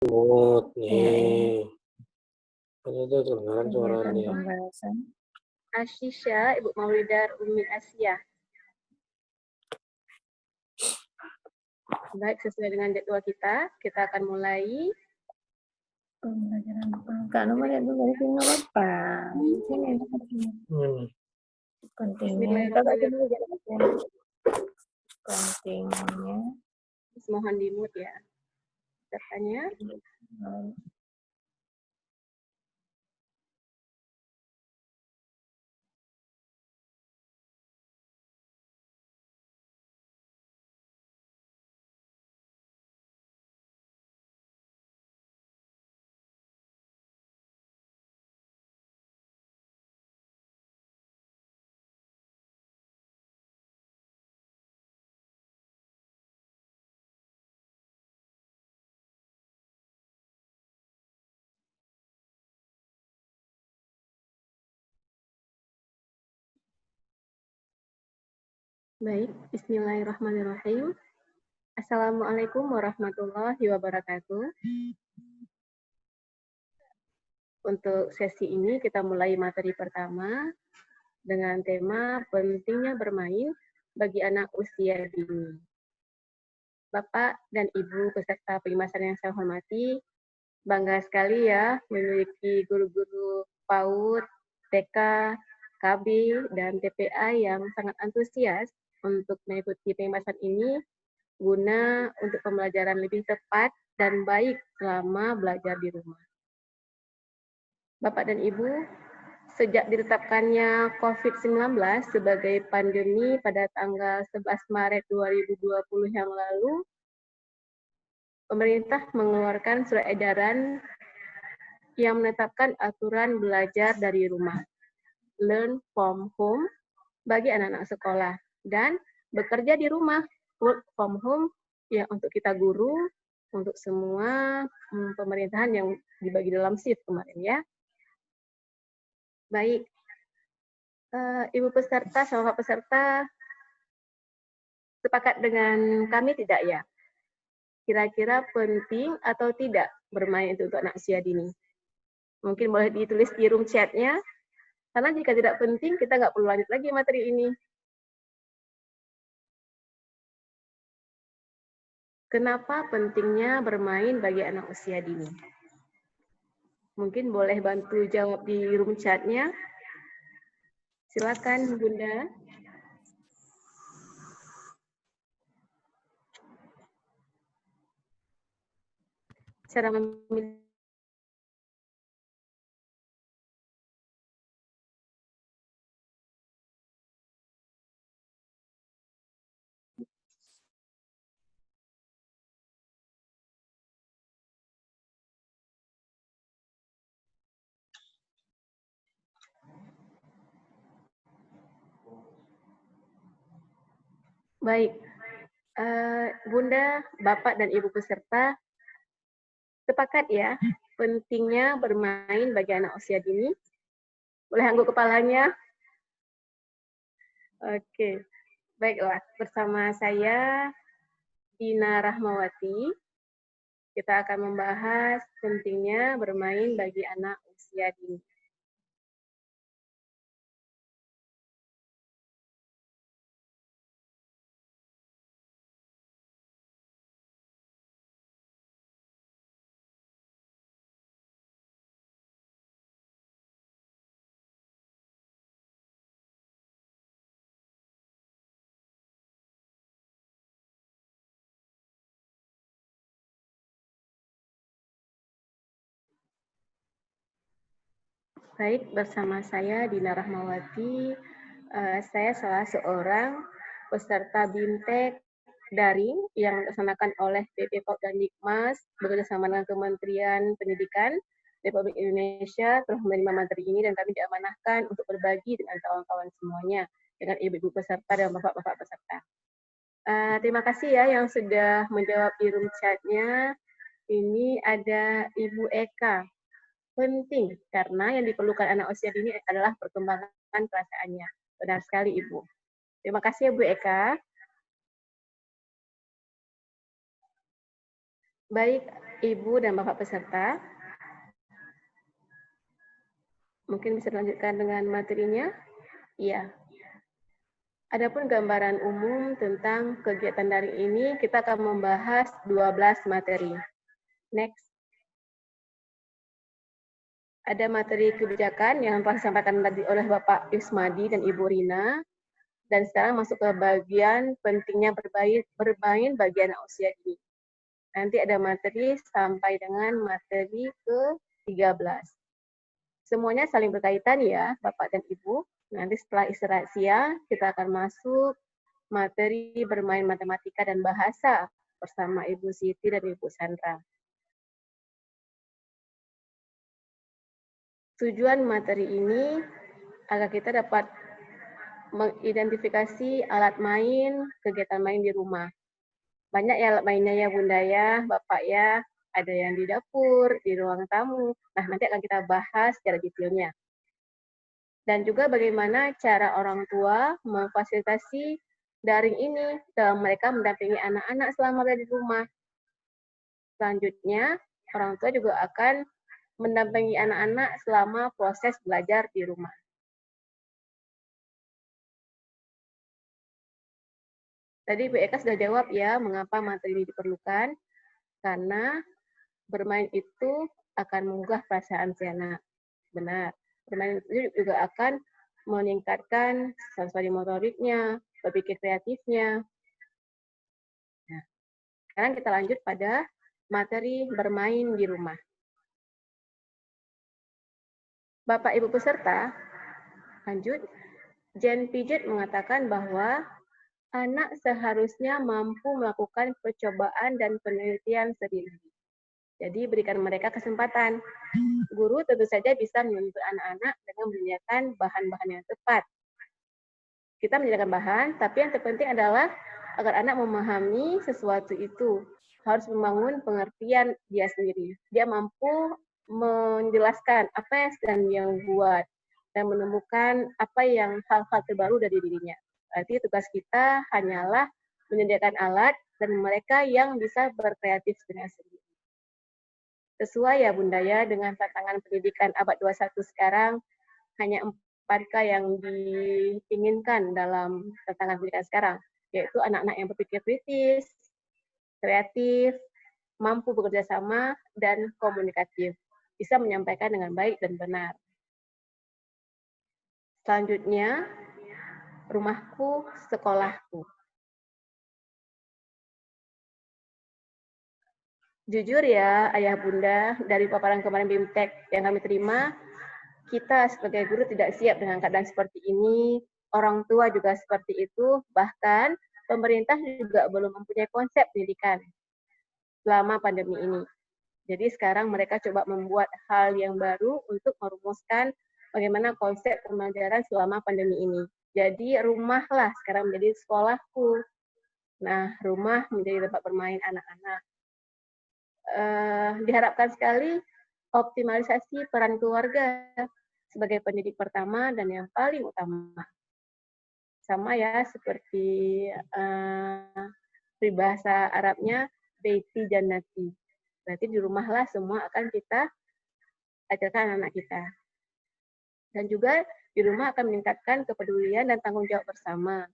Mood Iya, nih. Kan itu kedengaran kegiatan suaranya. pembahasan. Ashisha, Ibu Maulidah Umi Asia. Baik, sesuai dengan jadwal kita akan mulai. Pembelajaran Kak nomor lihat dulu dari sini nggak apa-apa. Sini pentingnya. Kakak sini aja. Pentingnya. Mohon di mute ya. Katanya. Baik, bismillahirrahmanirrahim. Assalamualaikum warahmatullahi wabarakatuh. Untuk sesi ini kita mulai materi pertama dengan tema pentingnya bermain bagi anak usia dini. Bapak dan Ibu peserta pengemasan yang saya hormati, bangga sekali ya memiliki guru-guru PAUD, TK, KB, dan TPA yang sangat antusias untuk mengikuti pengemasan ini guna untuk pembelajaran lebih tepat dan baik selama belajar di rumah. Bapak dan Ibu, sejak ditetapkannya COVID-19 sebagai pandemi pada tanggal 11 Maret 2020 yang lalu, pemerintah mengeluarkan surat edaran yang menetapkan aturan belajar dari rumah, learn from home, bagi anak-anak sekolah, dan bekerja di rumah, work from home, ya untuk kita guru, untuk semua pemerintahan yang dibagi dalam shift kemarin ya. Baik, Ibu peserta sama Pak peserta sepakat dengan kami tidak ya? Kira-kira penting atau tidak bermain itu untuk anak usia dini? Mungkin boleh ditulis di room chat-nya, karena jika tidak penting kita nggak perlu lanjut lagi materi ini. Kenapa pentingnya bermain bagi anak usia dini? Mungkin boleh bantu jawab di room chat-nya. Silakan Bunda. Cara memilih. Baik, Bunda, Bapak, dan Ibu peserta sepakat ya, pentingnya bermain bagi anak usia dini. Boleh angguk kepalanya? Oke, baiklah. Bersama saya, Dina Rahmawati, kita akan membahas pentingnya bermain bagi anak usia dini. Baik, bersama saya Dina Rahmawati, saya salah seorang peserta BIMTEK daring yang dilaksanakan oleh PP PAUD dan Dikmas bekerjasama dengan Kementerian Pendidikan Republik Indonesia telah menerima materi ini dan kami diamanahkan untuk berbagi dengan kawan-kawan semuanya, dengan ibu-ibu peserta dan bapak-bapak peserta. Terima kasih ya yang sudah menjawab di room chat-nya. Ini ada Ibu Eka. Penting, karena yang diperlukan anak usia dini adalah perkembangan perasaannya. Benar sekali, Ibu. Terima kasih ya, Bu Eka. Baik, Ibu dan Bapak peserta. Mungkin bisa dilanjutkan dengan materinya? Iya. Adapun gambaran umum tentang kegiatan daring ini, kita akan membahas 12 materi. Next. Ada materi kebijakan yang telah disampaikan tadi oleh Bapak Yusmadi dan Ibu Rina. Dan sekarang masuk ke bagian pentingnya bermain bagi anak usia dini. Nanti ada materi sampai dengan materi ke-13. Semuanya saling berkaitan ya, Bapak dan Ibu. Nanti setelah istirahat siang, kita akan masuk materi bermain matematika dan bahasa bersama Ibu Siti dan Ibu Sandra. Tujuan materi ini agar kita dapat mengidentifikasi alat main, kegiatan main di rumah. Banyak ya alat mainnya ya Bunda ya, Bapak ya, ada yang di dapur, di ruang tamu. Nah, nanti akan kita bahas secara detailnya. Dan juga bagaimana cara orang tua memfasilitasi daring ini dalam mereka mendampingi anak-anak selama berada di rumah. Selanjutnya, orang tua juga akan mendampingi anak-anak selama proses belajar di rumah. Tadi Bu Eka sudah jawab ya, mengapa materi ini diperlukan. Karena bermain itu akan menggugah perasaan si anak. Benar. Bermain itu juga akan meningkatkan sensori motoriknya, berpikir kreatifnya. Nah, sekarang kita lanjut pada materi bermain di rumah. Bapak Ibu peserta, lanjut. Jane Piaget mengatakan bahwa anak seharusnya mampu melakukan percobaan dan penelitian sendiri. Jadi berikan mereka kesempatan. Guru tentu saja bisa menuntut anak-anak dengan menyediakan bahan-bahan yang tepat. Kita menyediakan bahan, tapi yang terpenting adalah agar anak memahami sesuatu itu. Harus membangun pengertian dia sendiri. Dia mampu menjelaskan apa yang sedang dia buat dan menemukan apa yang hal-hal terbaru dari dirinya. Berarti tugas kita hanyalah menyediakan alat dan mereka yang bisa berkreatif dengan sendiri. Sesuai ya Bunda ya dengan tantangan pendidikan abad 21 sekarang, hanya 4K yang diinginkan dalam tantangan pendidikan sekarang, yaitu anak-anak yang berpikir kritis, kreatif, mampu bekerja sama, dan komunikatif. Bisa menyampaikan dengan baik dan benar. Selanjutnya, rumahku, sekolahku. Jujur ya, Ayah Bunda, dari paparan kemarin BIMTEK yang kami terima, kita sebagai guru tidak siap dengan keadaan seperti ini, orang tua juga seperti itu, bahkan pemerintah juga belum mempunyai konsep pendidikan selama pandemi ini. Jadi sekarang mereka coba membuat hal yang baru untuk merumuskan bagaimana konsep pembelajaran selama pandemi ini. Jadi rumahlah sekarang menjadi sekolahku. Nah, rumah menjadi tempat bermain anak-anak. Diharapkan sekali optimalisasi peran keluarga sebagai pendidik pertama dan yang paling utama. Sama ya seperti peribahasa Arabnya, Baiti Jannati. Berarti di rumahlah semua akan kita ajarkan anak-anak kita. Dan juga di rumah akan meningkatkan kepedulian dan tanggung jawab bersama.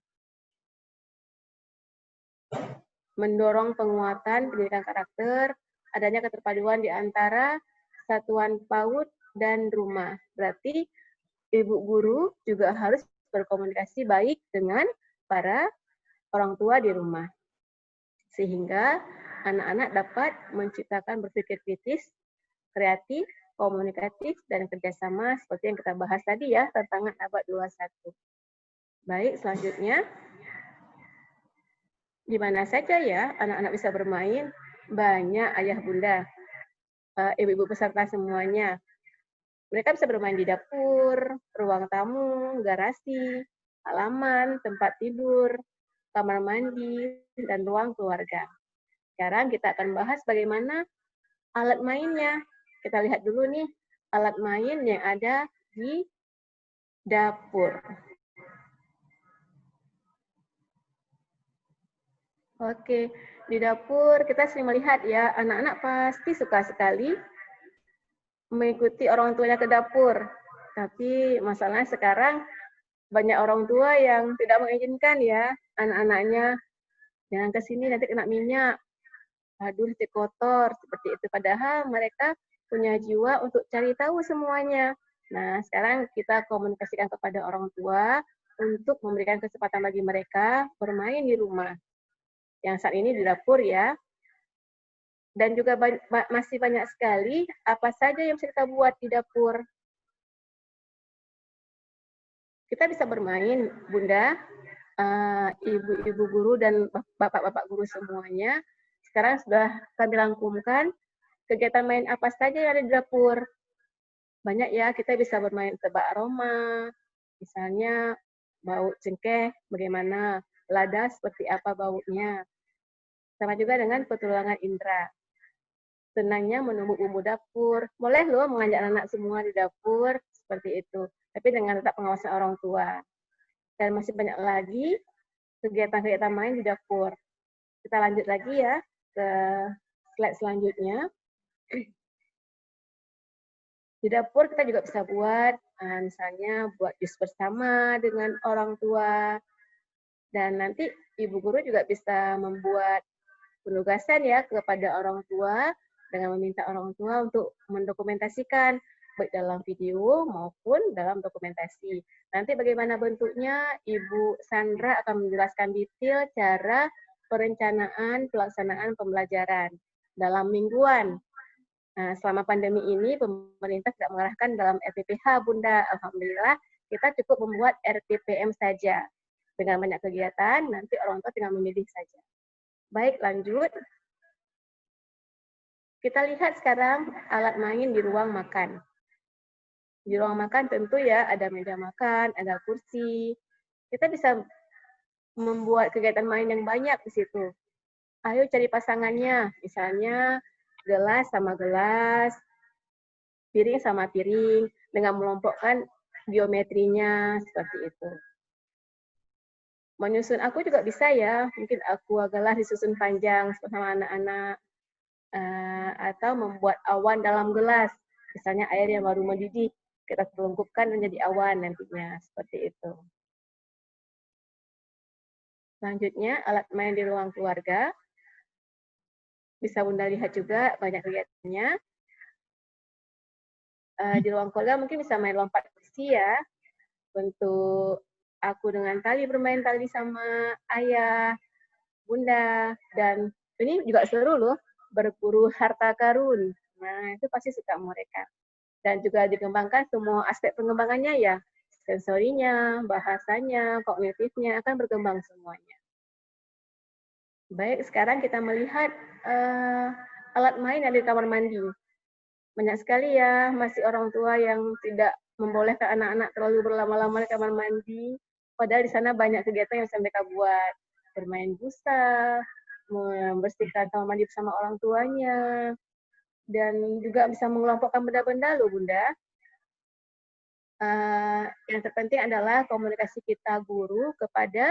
Mendorong penguatan pendidikan karakter, adanya keterpaduan di antara satuan PAUD dan rumah. Berarti ibu guru juga harus berkomunikasi baik dengan para orang tua di rumah. Sehingga anak-anak dapat menciptakan berpikir kritis, kreatif, komunikatif, dan kerjasama seperti yang kita bahas tadi ya, tantangan abad 21. Baik, selanjutnya. Di mana saja ya anak-anak bisa bermain? Banyak ayah bunda, ibu-ibu peserta semuanya. Mereka bisa bermain di dapur, ruang tamu, garasi, halaman, tempat tidur, kamar mandi, dan ruang keluarga. Sekarang kita akan bahas bagaimana alat mainnya. Kita lihat dulu nih alat main yang ada di dapur. Oke, di dapur kita sering melihat ya, anak-anak pasti suka sekali mengikuti orang tuanya ke dapur. Tapi masalahnya sekarang banyak orang tua yang tidak mengizinkan ya anak-anaknya, jangan ke sini nanti kena minyak, aduh nanti kotor, seperti itu. Padahal mereka punya jiwa untuk cari tahu semuanya. Nah, sekarang kita komunikasikan kepada orang tua untuk memberikan kesempatan bagi mereka bermain di rumah. Yang saat ini di dapur ya. Dan juga masih banyak sekali apa saja yang bisa kita buat di dapur. Kita bisa bermain, Bunda, ibu-ibu guru dan bapak-bapak guru semuanya. Sekarang sudah kami rangkumkan kegiatan main apa saja yang ada di dapur. Banyak ya, kita bisa bermain tebak aroma, misalnya bau cengkeh, bagaimana, lada seperti apa baunya. Sama juga dengan petualangan indera. Senangnya menumbuk bumbu dapur. Boleh loh mengajak anak semua di dapur, seperti itu. Tapi dengan tetap pengawasan orang tua. Dan masih banyak lagi kegiatan-kegiatan main di dapur. Kita lanjut lagi ya ke slide selanjutnya. Di dapur kita juga bisa buat, misalnya buat jus bersama dengan orang tua. Dan nanti ibu guru juga bisa membuat penugasan ya kepada orang tua dengan meminta orang tua untuk mendokumentasikan baik dalam video maupun dalam dokumentasi. Nanti bagaimana bentuknya, Ibu Sandra akan menjelaskan detail cara perencanaan pelaksanaan pembelajaran dalam mingguan. Nah, selama pandemi ini pemerintah tidak mengarahkan dalam RPPH, Bunda. Alhamdulillah kita cukup membuat RPPM saja. Dengan banyak kegiatan, nanti orang tua tinggal memilih saja. Baik, lanjut. Kita lihat sekarang alat main di ruang makan. Di ruang makan tentu ya ada meja makan, ada kursi. Kita bisa membuat kegiatan main yang banyak di situ. Ayo cari pasangannya, misalnya gelas sama gelas, piring sama piring, dengan melompokkan geometrinya seperti itu. Menyusun aku juga bisa ya, mungkin aqua gelas disusun panjang sama anak-anak, atau membuat awan dalam gelas, misalnya air yang baru mendidih, kita celungkupkan menjadi awan nantinya, seperti itu. Selanjutnya, alat main di ruang keluarga. Bisa Bunda lihat juga banyak kegiatannya. Di ruang keluarga mungkin bisa main lompat kursi ya, bentuk aku dengan tali, bermain tali sama ayah, Bunda, dan ini juga seru loh, berburu harta karun. Nah, itu pasti suka mereka. Dan juga dikembangkan semua aspek pengembangannya ya, sensorinya, bahasanya, kognitifnya akan berkembang semuanya. Baik, sekarang kita melihat alat main yang ada di kamar mandi. Banyak sekali ya, masih orang tua yang tidak membolehkan anak-anak terlalu berlama-lama di kamar mandi, padahal di sana banyak kegiatan yang bisa mereka buat. Bermain busa, membersihkan kamar mandi bersama orang tuanya, dan juga bisa mengelompokkan benda-benda loh Bunda. Yang terpenting adalah komunikasi kita guru kepada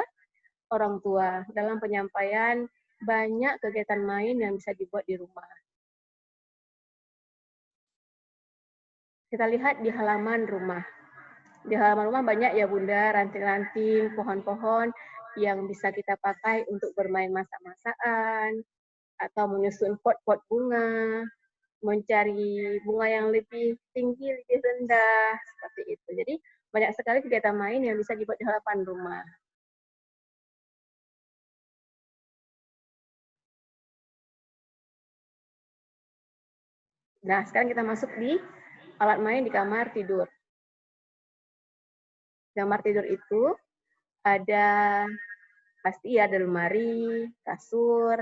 orang tua dalam penyampaian banyak kegiatan main yang bisa dibuat di rumah. Kita lihat di halaman rumah. Di halaman rumah banyak ya Bunda, ranting-ranting, pohon-pohon yang bisa kita pakai untuk bermain masak-masakan, atau menyusun pot-pot bunga, mencari bunga yang lebih tinggi, lebih rendah, seperti itu. Jadi banyak sekali kegiatan main yang bisa dibuat di halaman rumah. Nah, sekarang kita masuk di alat main di kamar tidur. Kamar tidur itu ada pasti ada lemari, kasur,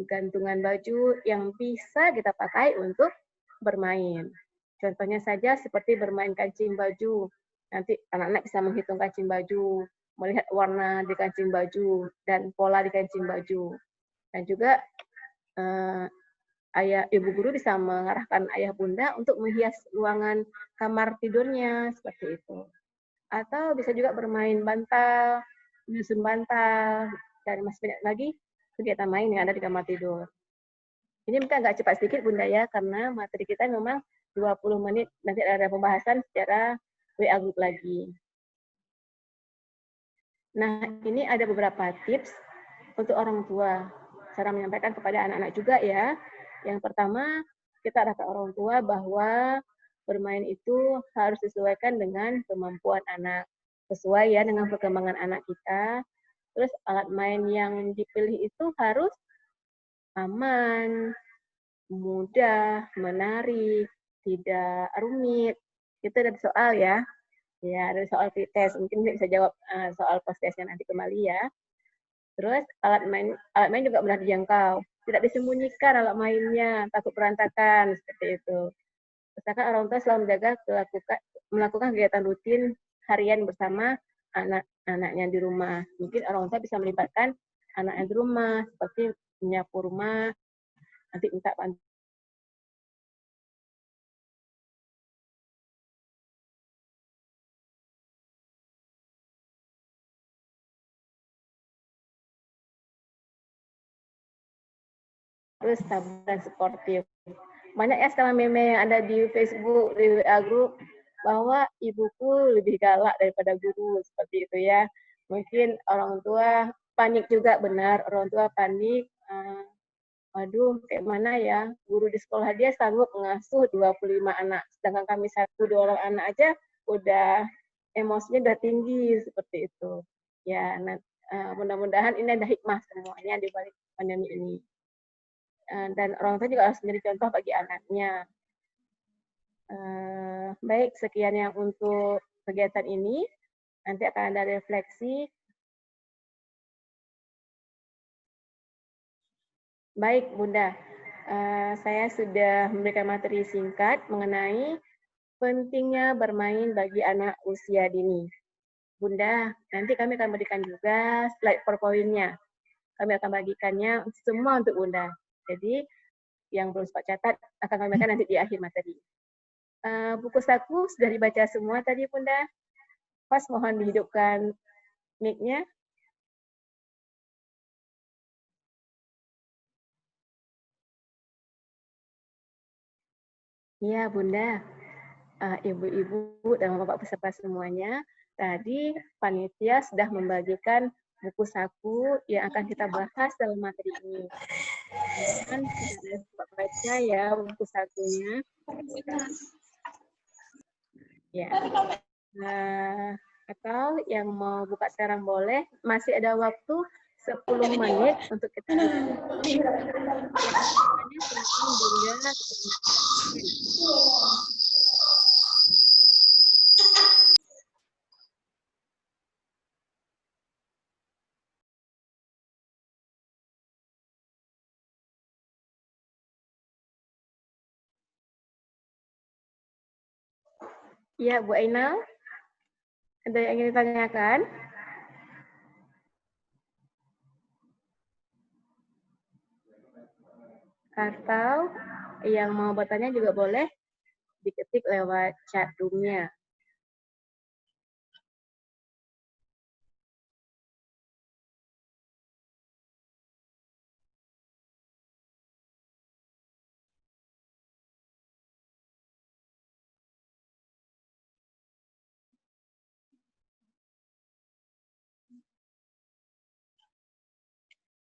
gantungan baju yang bisa kita pakai untuk bermain. Contohnya saja seperti bermain kancing baju. Nanti anak-anak bisa menghitung kancing baju, melihat warna di kancing baju, dan pola di kancing baju. Dan juga ibu guru bisa mengarahkan ayah bunda untuk menghias ruangan kamar tidurnya, seperti itu. Atau bisa juga bermain bantal, menyusun bantal, dan masih banyak lagi kegiatan main yang ada di kamar tidur. Ini mungkin agak cepat sedikit Bunda ya, karena materi kita memang 20 menit, nanti ada pembahasan secara WA group lagi. Nah, ini ada beberapa tips untuk orang tua, cara menyampaikan kepada anak-anak juga ya. Yang pertama, kita arahkan orang tua bahwa bermain itu harus disesuaikan dengan kemampuan anak. Sesuai ya dengan perkembangan anak kita. Terus alat main yang dipilih itu harus aman, mudah, menarik, tidak rumit. Itu ada soal ya. Ya, ada soal pretest. Mungkin bisa jawab soal post-testnya nanti kembali ya. Terus alat main juga mudah dijangkau. Tidak disembunyikan alat mainnya, takut berantakan, seperti itu. Misalkan orang tua selalu menjaga melakukan kegiatan rutin harian bersama anak-anaknya di rumah. Mungkin orang tua bisa melibatkan anaknya di rumah, seperti menyapu rumah, nanti minta bantu. Terus sabar dan sportif. Banyak ya sekarang meme yang ada di Facebook, di WA group, bahwa ibuku lebih galak daripada guru, seperti itu ya. Mungkin orang tua panik juga, benar, orang tua panik, waduh kayak mana ya, guru di sekolah dia sanggup mengasuh 25 anak, sedangkan kami 1-2 orang anak aja udah emosinya udah tinggi, seperti itu. Ya, mudah-mudahan ini ada hikmah semuanya di balik pandemi ini. Dan orang tua juga harus menjadi contoh bagi anaknya. Baik, sekian yang untuk kegiatan ini. Nanti akan ada refleksi. Baik, Bunda. Saya sudah memberikan materi singkat mengenai pentingnya bermain bagi anak usia dini. Bunda, nanti kami akan berikan juga slide PowerPoint-nya. Kami akan bagikannya semua untuk Bunda. Jadi, yang belum sempat catat akan kami bagikan nanti di akhir materi. Buku saku sudah dibaca semua tadi Bunda. Pas mohon dihidupkan mic-nya. Ya Bunda, ibu-ibu dan bapak peserta semuanya, tadi panitia sudah membagikan buku saku yang akan kita bahas dalam materi ini. Dan sudah dapat baca ya buku sakunya. Ya. Atau yang mau buka sekarang boleh, masih ada waktu 10 menit untuk kita. Ya, Bu Ainal, ada yang ingin ditanyakan? Atau yang mau bertanya juga boleh diketik lewat chat room-nya.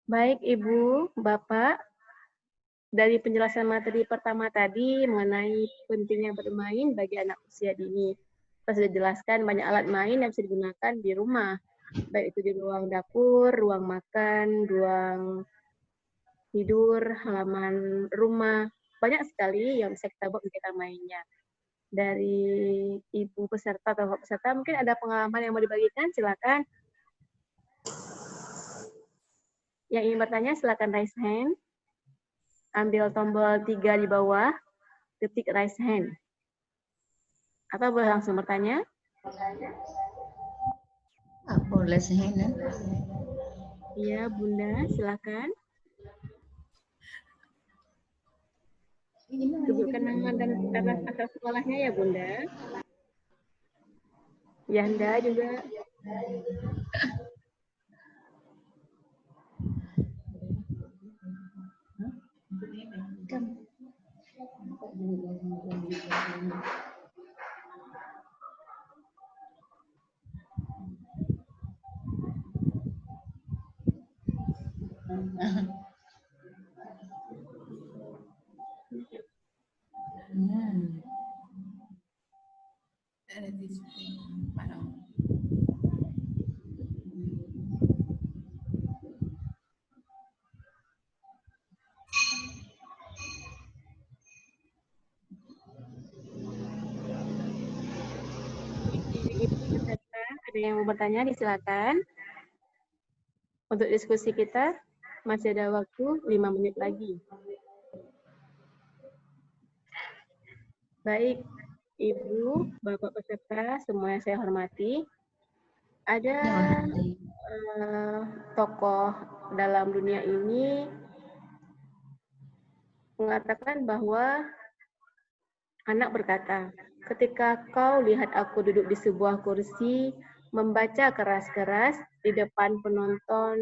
Baik, Ibu, Bapak, dari penjelasan materi pertama tadi mengenai pentingnya bermain bagi anak usia dini. Kita sudah jelaskan banyak alat main yang bisa digunakan di rumah, baik itu di ruang dapur, ruang makan, ruang tidur, halaman rumah. Banyak sekali yang bisa kita buat kita mainnya. Dari Ibu peserta atau Bapak peserta, mungkin ada pengalaman yang mau dibagikan, silakan. Yang ingin bertanya, silakan raise hand. Ambil tombol 3 di bawah, ketik raise hand. Atau boleh langsung bertanya? Boleh hand. Iya, Bunda, silakan. Sebutkan nama dan asal sekolahnya ya, Bunda. Yanda juga. Ibu peserta, ada yang mau bertanya, disilakan. Untuk diskusi kita, masih ada waktu 5 menit lagi. Baik, Ibu, Bapak peserta, semua yang saya hormati. Ada tokoh dalam dunia ini mengatakan bahwa anak berkata, ketika kau lihat aku duduk di sebuah kursi, membaca keras-keras di depan penonton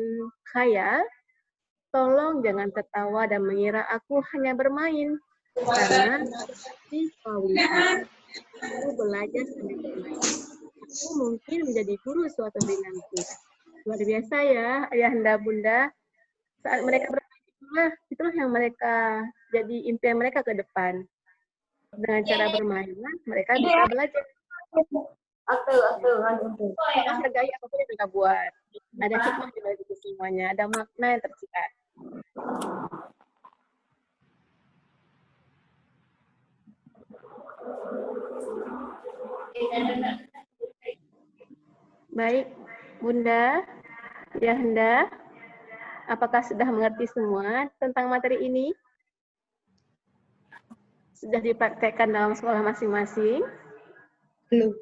khayal, tolong jangan tertawa dan mengira aku hanya bermain. Karena seperti kau lihat, aku belajar sambil bermain. Aku mungkin menjadi guru suatu hari nanti. Luar biasa ya, ayahanda bunda. Saat mereka bermain, itulah yang mereka jadi impian mereka ke depan. Dengan cara bermain, mereka bisa belajar. Kita hargai apapun yang kita buat. Ada hikmah di balik itu semuanya, ada makna yang tersirat. Baik, Bunda, Yahanda, apakah sudah mengerti semua tentang materi ini? Sudah dipraktekkan dalam sekolah masing-masing? Belum.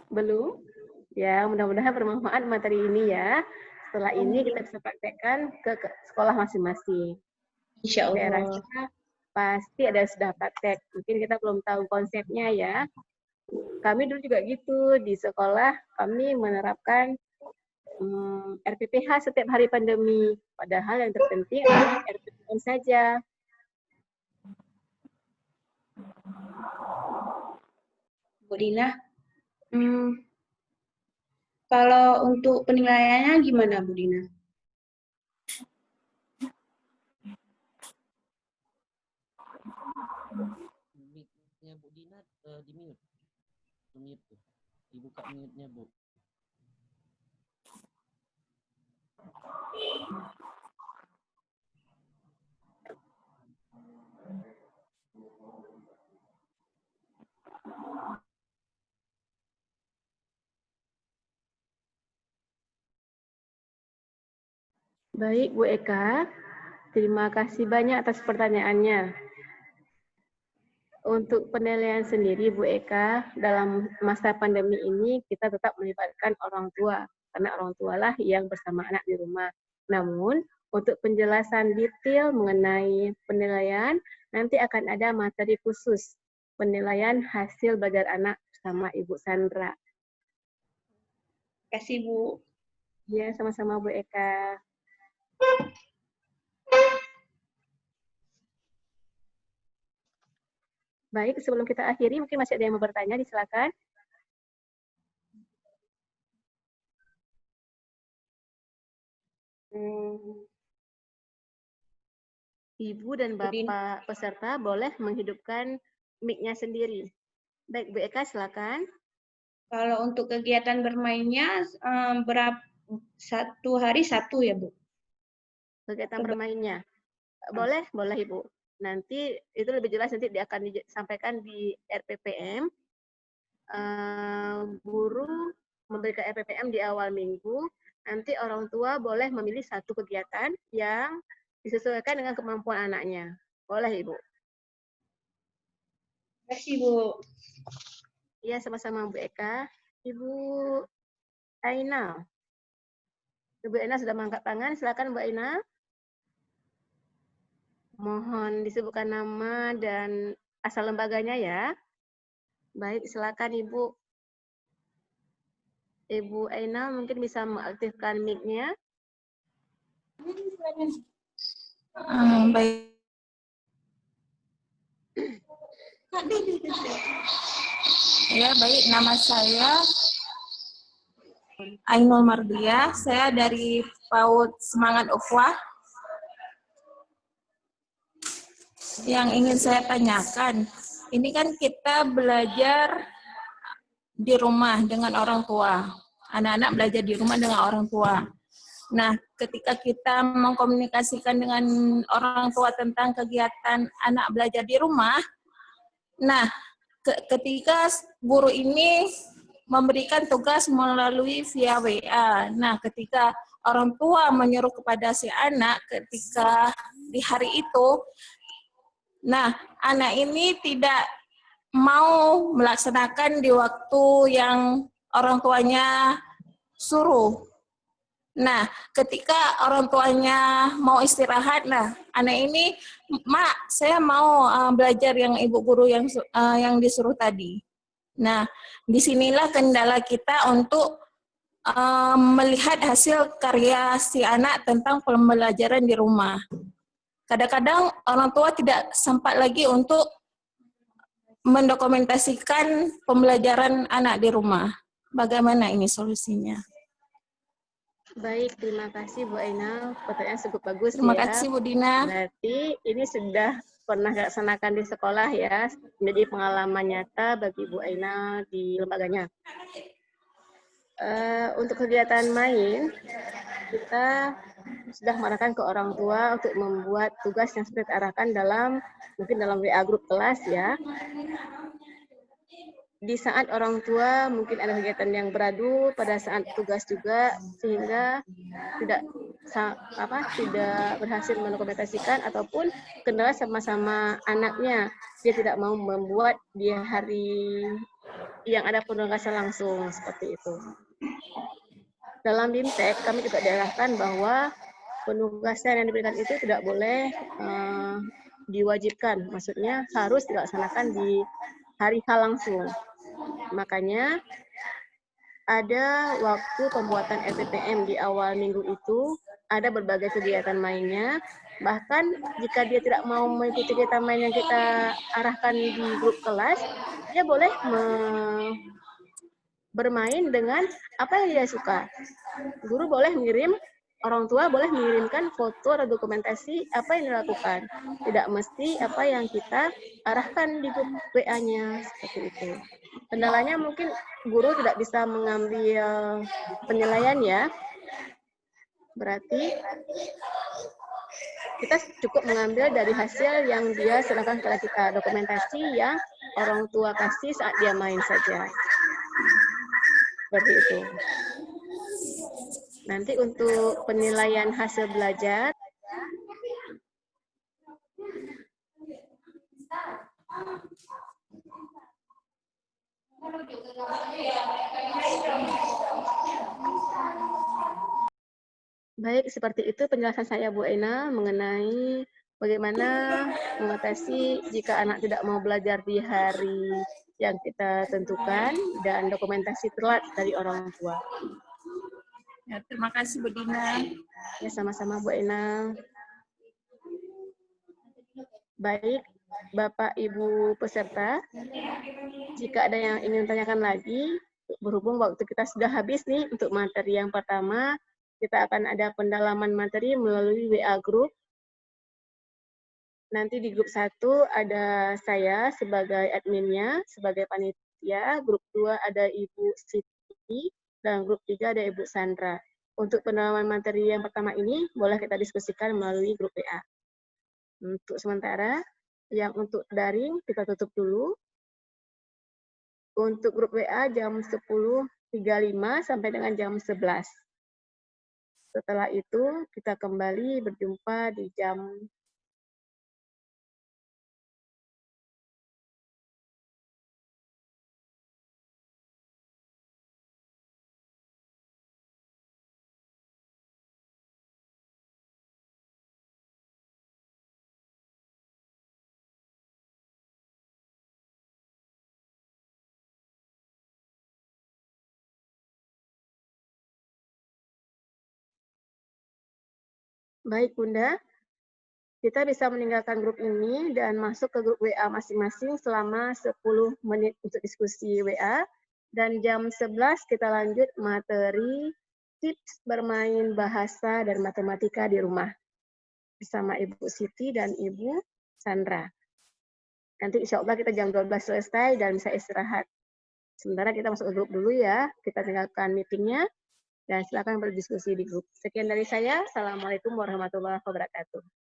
Belum? Ya, mudah-mudahan bermanfaat materi ini ya. Setelah ini kita bisa praktekkan ke sekolah masing-masing. Insya Saya Allah. rasa pasti ada sudah praktek. Mungkin kita belum tahu konsepnya ya. Kami dulu juga gitu, di sekolah kami menerapkan RPPH setiap hari pandemi. Padahal yang terpenting adalah RPPM saja. Bu Dina, kalau untuk penilaiannya gimana Bu Dina? Mic-nya Bu Dina di mute. Mute tuh. Dibuka mute-nya Bu. Baik Bu Eka, terima kasih banyak atas pertanyaannya. Untuk penilaian sendiri Bu Eka, dalam masa pandemi ini kita tetap melibatkan orang tua, karena orang tualah yang bersama anak di rumah. Namun, untuk penjelasan detail mengenai penilaian, nanti akan ada materi khusus penilaian hasil belajar anak bersama Ibu Sandra. Terima kasih Bu. Ya, sama-sama Bu Eka. Baik, sebelum kita akhiri, mungkin masih ada yang mau bertanya, silakan. Ibu dan Bapak peserta boleh menghidupkan mic-nya sendiri. Baik, Bu Eka, silakan. Kalau untuk kegiatan bermainnya satu hari satu ya Bu? Kegiatan bermainnya. Boleh, boleh Ibu. Nanti itu lebih jelas nanti dia akan disampaikan di RPPM. Guru memberikan RPPM di awal minggu. Nanti orang tua boleh memilih satu kegiatan yang disesuaikan dengan kemampuan anaknya. Boleh Ibu. Terima kasih Bu. Iya, sama-sama Bu Eka. Ibu Aina. Ibu Aina sudah mengangkat tangan. Silakan Bu Aina. Mohon disebutkan nama dan asal lembaganya ya. Baik, silakan Ibu. Ibu Aina mungkin bisa mengaktifkan mic-nya. Baik. Ya, baik. Nama saya Ainul Mardiah. Saya dari PAUD Semangat Ukhuwah. Yang ingin saya tanyakan, ini kan kita belajar di rumah dengan orang tua. Anak-anak belajar di rumah dengan orang tua. Nah, ketika kita mengkomunikasikan dengan orang tua tentang kegiatan anak belajar di rumah, nah, ketika guru ini memberikan tugas melalui via WA. Nah, ketika orang tua menyuruh kepada si anak ketika di hari itu, nah, anak ini tidak mau melaksanakan di waktu yang orang tuanya suruh. Nah, ketika orang tuanya mau istirahat, nah anak ini, Mak, saya mau belajar yang ibu guru yang disuruh tadi. Nah, disinilah kendala kita untuk melihat hasil karya si anak tentang pembelajaran di rumah. Kadang-kadang orang tua tidak sempat lagi untuk mendokumentasikan pembelajaran anak di rumah. Bagaimana ini solusinya? Baik, terima kasih Bu Ainal. Pertanyaan cukup bagus Terima ya. kasih Bu Dina. Berarti ini sudah pernah dilaksanakan di sekolah ya, menjadi pengalaman nyata bagi Bu Ainal di lembaganya. Untuk kegiatan main, kita sudah mengarahkan ke orang tua untuk membuat tugas yang sudah diarahkan mungkin dalam WA grup kelas ya. Di saat orang tua mungkin ada kegiatan yang beradu pada saat tugas juga, sehingga tidak berhasil mendokumentasikan ataupun kendala sama-sama anaknya, dia tidak mau membuat di hari yang ada penugasan langsung seperti itu. Dalam BIMTEK kami juga diarahkan bahwa penugasan yang diberikan itu tidak boleh diwajibkan, maksudnya harus dilaksanakan di hari H langsung. Makanya ada waktu pembuatan LPPM di awal minggu itu, ada berbagai kegiatan mainnya, bahkan jika dia tidak mau mengikuti kegiatan main yang kita arahkan di grup kelas, dia boleh bermain dengan apa yang dia suka. Guru boleh orang tua boleh mengirimkan foto atau dokumentasi apa yang dilakukan. Tidak mesti apa yang kita arahkan di grup WA-nya, seperti itu. Kendalanya mungkin guru tidak bisa mengambil penilaian ya. Berarti kita cukup mengambil dari hasil yang dia serahkan kepada kita, dokumentasi yang orang tua kasih saat dia main saja. Seperti itu. Nanti untuk penilaian hasil belajar, baik, seperti itu penjelasan saya Bu Ena mengenai bagaimana mengatasi jika anak tidak mau belajar di hari yang kita tentukan dan dokumentasi telat dari orang tua. Ya, terima kasih Bu Dina. Ya, sama-sama Bu Ena. Baik, Bapak Ibu peserta, jika ada yang ingin tanyakan lagi, berhubung waktu kita sudah habis nih untuk materi yang pertama, kita akan ada pendalaman materi melalui WA Group. Nanti di grup 1 ada saya sebagai adminnya, sebagai panitia. Grup 2 ada Ibu Siti, dan grup 3 ada Ibu Sandra. Untuk pendalaman materi yang pertama ini, boleh kita diskusikan melalui grup WA. Untuk sementara, yang untuk daring kita tutup dulu. Untuk grup WA jam 10.35 sampai dengan jam 11. Setelah itu, kita kembali berjumpa di jam baik, Bunda. kita bisa meninggalkan grup ini dan masuk ke grup WA masing-masing selama 10 menit untuk diskusi WA. Dan jam 11 kita lanjut materi tips bermain bahasa dan matematika di rumah bersama Ibu Siti dan Ibu Sandra. Nanti insya Allah kita jam 12 selesai dan bisa istirahat. Sementara kita masuk ke grup dulu ya, kita tinggalkan meetingnya dan silakan berdiskusi di grup. Sekian dari saya. Assalamualaikum warahmatullahi wabarakatuh.